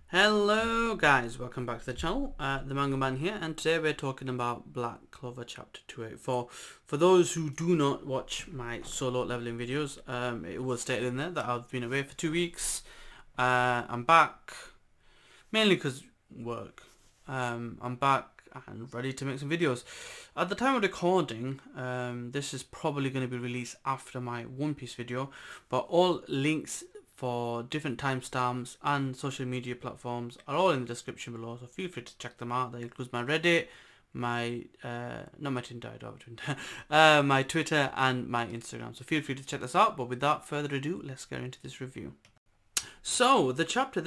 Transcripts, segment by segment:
Hello guys, welcome back to the channel, the Manga Man here, and today we're talking about Black Clover Chapter 284. For those who do not watch my solo leveling videos, it was stated in there that I've been away for 2 weeks. I'm back, mainly because work. I'm back and ready to make some videos. At the time of recording, this is probably going to be released after my One Piece video, but all links for different timestamps and social media platforms are all in the description below, so feel free to check them out. That includes my Reddit, my not my Tinder, I don't have Tinder, my Twitter and my Instagram, so feel free to check this out. But without further ado, let's get into this review. So the chapter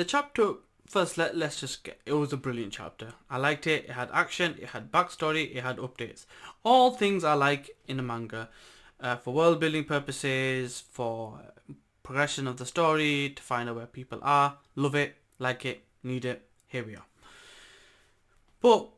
first, let's just get, it was a brilliant chapter. I liked it. It had action, it had backstory, it had updates, all things I like in a manga, for world building purposes, for progression of the story, to find out where people are. Love it, like it, need it, here we are. But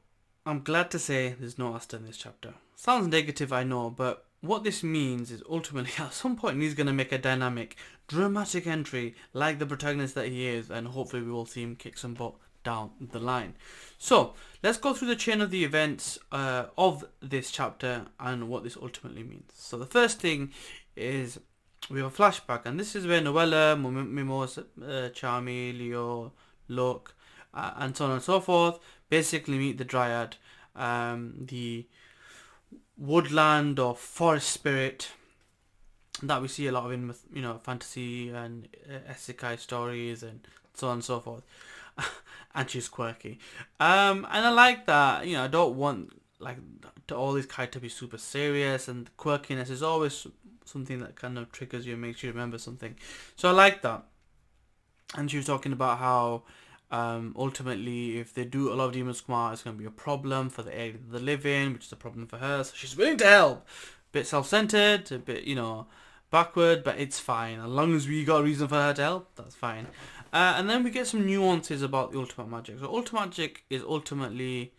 I'm glad to say there's no Asta in this chapter. Sounds negative, I know, but what this means is ultimately at some point he's going to make a dynamic, dramatic entry like the protagonist that he is, and hopefully we will see him kick some butt down the line. So let's go through the chain of the events of this chapter and what this ultimately means. So the first thing is we have a flashback, and this is where Noella, Mimosa, Charmy, Leo, Luke, and so on and so forth basically meet the Dryad, the woodland or forest spirit that we see a lot of in, fantasy and isekai stories and so on and so forth. And she's quirky, and I like that. I don't want all these characters to be super serious, and quirkiness is always something that kind of triggers you and makes you remember something. So I like that. And she was talking about how ultimately if they do a lot of demons come out, it's going to be a problem for the area that they live in, which is a problem for her. So she's willing to help. A bit self-centered, a bit, backward, but it's fine. As long as we got a reason for her to help, that's fine. And then we get some nuances about the ultimate magic. So ultimate magic is ultimately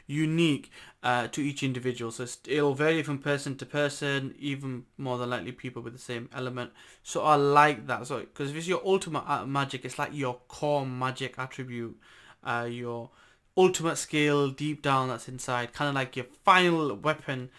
unique to each individual, so it'll vary from person to person, even more than likely people with the same element. So I like that. So because if it's your ultimate magic, it's like your core magic attribute, your ultimate skill deep down that's inside, kind of like your final weapon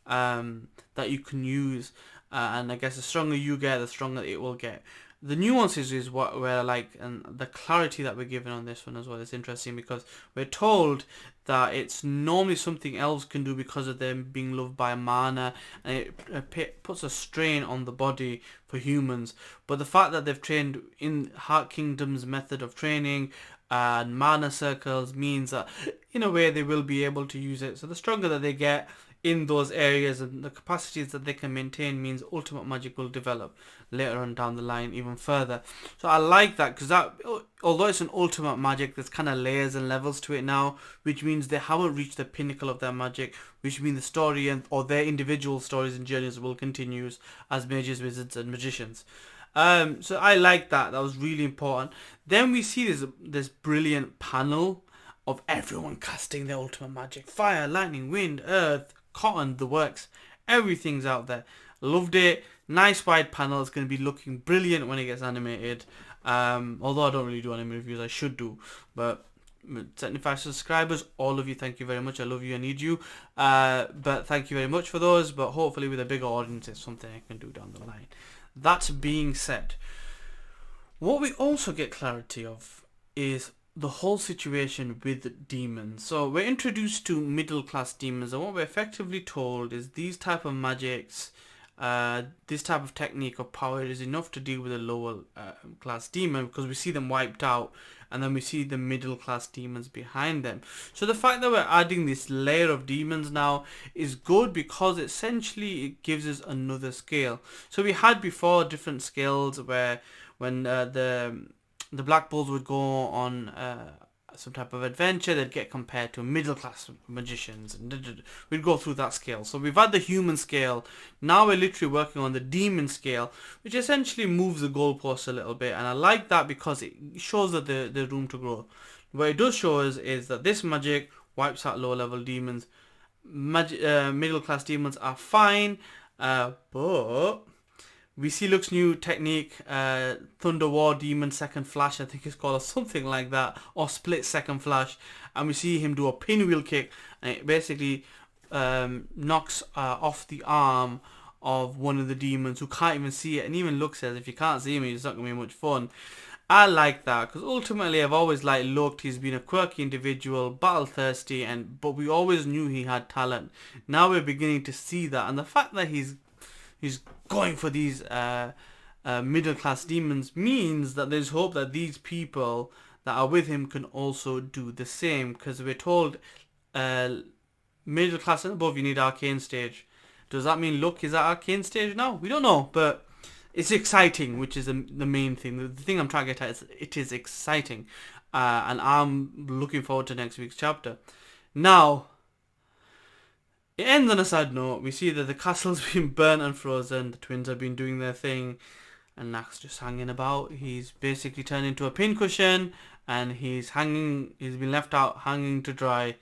that you can use. And I guess the stronger you get, the stronger it will get. The nuances is what where I like, and the clarity that we're given on this one as well is interesting, because we're told that it's normally something elves can do because of them being loved by mana, and it puts a strain on the body for humans. But the fact that they've trained in Heart Kingdom's method of training and mana circles means that in a way they will be able to use it. So the stronger that they get in those areas and the capacities that they can maintain means ultimate magic will develop later on down the line even further. So I like that, because that, although it's an ultimate magic, there's kind of layers and levels to it now, which means they haven't reached the pinnacle of their magic, which means the story or their individual stories and journeys will continue as mages, wizards and magicians. So I like that. That was really important. Then we see this brilliant panel of everyone casting their ultimate magic. Fire, lightning, wind, earth, cotton, the works. Everything's out there. Loved it. Nice wide panel. It's going to be looking brilliant when it gets animated. Although I don't really do anime reviews, I should do. But 75 subscribers, all of you, thank you very much. I love you, I need you. But thank you very much for those. But hopefully with a bigger audience, it's something I can do down the line. That being said, what we also get clarity of is the whole situation with demons. So we're introduced to middle class demons, and what we're effectively told is these type of magics, this type of technique or power is enough to deal with a lower class demon, because we see them wiped out, and then we see the middle class demons behind them. So the fact that we're adding this layer of demons now is good, because essentially it gives us another scale. So we had before different scales where when the Black Bulls would go on some type of adventure, they'd get compared to middle class magicians, and we'd go through that scale. So we've had the human scale, now we're literally working on the demon scale, which essentially moves the goalposts a little bit, and I like that because it shows that the room to grow. What it does show us is that this magic wipes out low level demons. Middle class demons are fine, but We see Luke's new technique, Thunder War Demon Second Flash, I think it's called, or something like that, or Split Second Flash, and we see him do a pinwheel kick, and it basically knocks off the arm of one of the demons who can't even see it, and even Luke says, if you can't see me, it's not going to be much fun. I like that, because ultimately I've always liked Luke. He's been a quirky individual, battle thirsty, but we always knew he had talent. Now we're beginning to see that, and the fact that he's going for these middle class demons means that there's hope that these people that are with him can also do the same, because we're told middle class and above you need Arcane Stage. Does that mean Luke is at Arcane Stage now? We don't know, but it's exciting, which is the main thing. The thing I'm trying to get at is it is exciting, and I'm looking forward to next week's chapter. Now, it ends on a sad note. We see that the castle's been burnt and frozen. The twins have been doing their thing, and Nacht's just hanging about. He's basically turned into a pincushion, and he's hanging. He's been left out hanging to dry,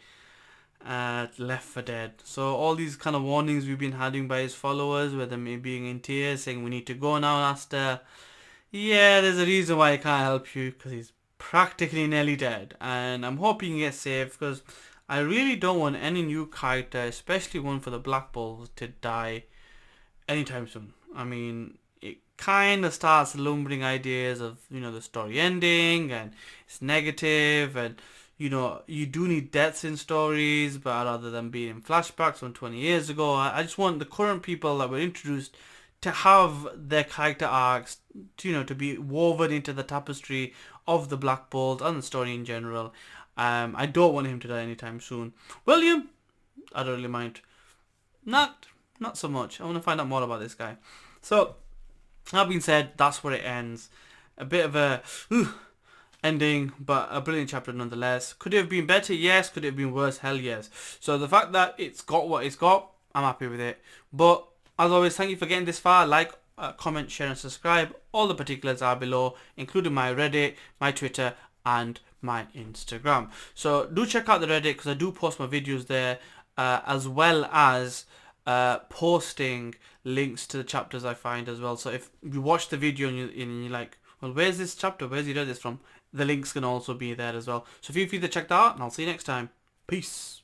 left for dead. So all these kind of warnings we've been having by his followers, with them being in tears, saying we need to go now, Asta. Yeah, there's a reason why I can't help you, because he's practically nearly dead, and I'm hoping he gets saved, because I really don't want any new character, especially one for the Black Bulls, to die anytime soon. I mean, it kind of starts lumbering ideas of, the story ending, and it's negative, and, you do need deaths in stories, but rather than being in flashbacks from 20 years ago, I just want the current people that were introduced to have their character arcs, to be woven into the tapestry of the Black Bulls and the story in general. I don't want him to die anytime soon. William, I don't really mind. Not so much. I want to find out more about this guy. So, that being said, that's where it ends. A bit of a ending, but a brilliant chapter nonetheless. Could it have been better? Yes. Could it have been worse? Hell yes. So the fact that it's got what it's got, I'm happy with it. But as always, thank you for getting this far. Like, comment, share and subscribe. All the particulars are below, including my Reddit, my Twitter and my Instagram. So do check out the Reddit, because I do post my videos there, as well as posting links to the chapters I find as well. So if you watch the video and you're like, well, where's this chapter? Where's he read this from? The links can also be there as well. So feel free to check that out, and I'll see you next time. Peace.